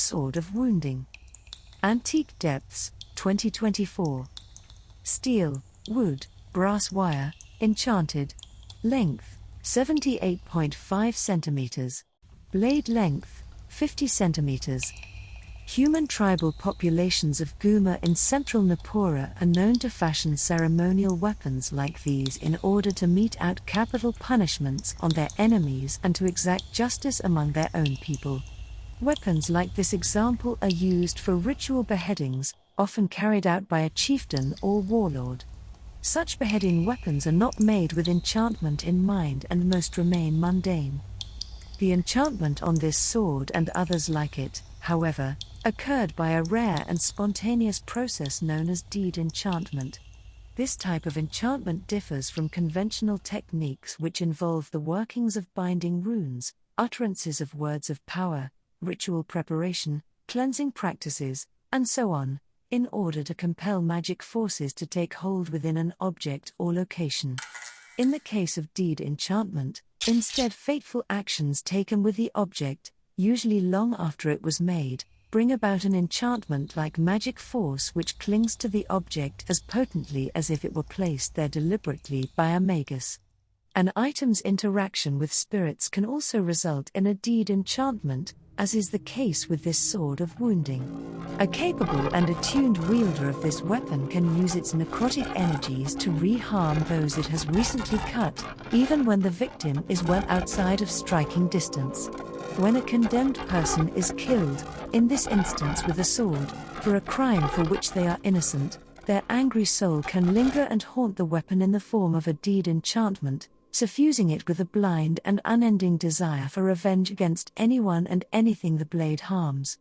Sword of Wounding. Antique Depths, 2024. Steel, wood, brass wire, enchanted. Length, 78.5 centimeters. Blade length, 50 centimeters. Human tribal populations of Guma in central Nepal are known to fashion ceremonial weapons like these in order to mete out capital punishments on their enemies and to exact justice among their own people. Weapons like this example are used for ritual beheadings, often carried out by a chieftain or warlord. Such beheading weapons are not made with enchantment in mind and most remain mundane. The enchantment on this sword and others like it, however, occurred by a rare and spontaneous process known as deed enchantment. This type of enchantment differs from conventional techniques which involve the workings of binding runes, utterances of words of power, ritual preparation, cleansing practices, and so on, in order to compel magic forces to take hold within an object or location. In the case of deed enchantment, instead fateful actions taken with the object, usually long after it was made, bring about an enchantment-like magic force which clings to the object as potently as if it were placed there deliberately by a magus. An item's interaction with spirits can also result in a deed enchantment, as is the case with this Sword of Wounding. A capable and attuned wielder of this weapon can use its necrotic energies to re-harm those it has recently cut, even when the victim is well outside of striking distance. When a condemned person is killed, in this instance with a sword, for a crime for which they are innocent, their angry soul can linger and haunt the weapon in the form of a deed enchantment, suffusing it with a blind and unending desire for revenge against anyone and anything the blade harms.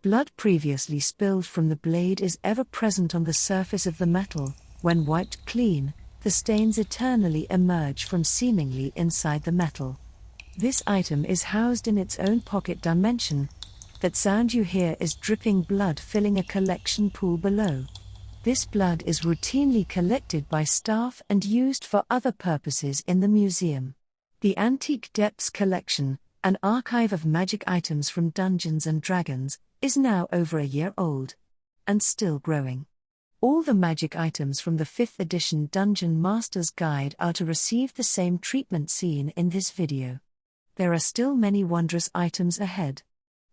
Blood previously spilled from the blade is ever present on the surface of the metal. When wiped clean, the stains eternally emerge from seemingly inside the metal. This item is housed in its own pocket dimension. That sound you hear is dripping blood filling a collection pool below. This blood is routinely collected by staff and used for other purposes in the museum. The Antique Depths collection, an archive of magic items from Dungeons & Dragons, is now over a year old. And still growing. All the magic items from the 5th edition Dungeon Master's Guide are to receive the same treatment seen in this video. There are still many wondrous items ahead.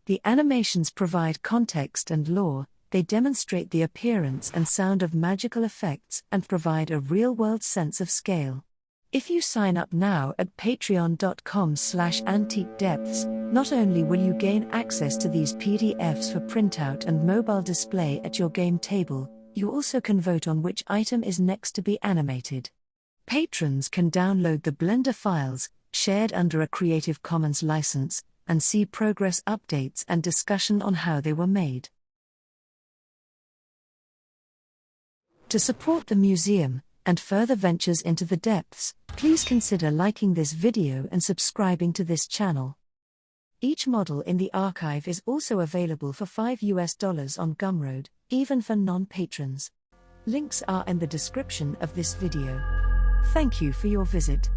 The animations provide context and lore, they demonstrate the appearance and sound of magical effects and provide a real-world sense of scale. If you sign up now at patreon.com/antiquedepths, not only will you gain access to these PDFs for printout and mobile display at your game table, you also can vote on which item is next to be animated. Patrons can download the Blender files, shared under a Creative Commons license, and see progress updates and discussion on how they were made. To support the museum, and further ventures into the depths, please consider liking this video and subscribing to this channel. Each model in the archive is also available for $5 on Gumroad, even for non-patrons. Links are in the description of this video. Thank you for your visit.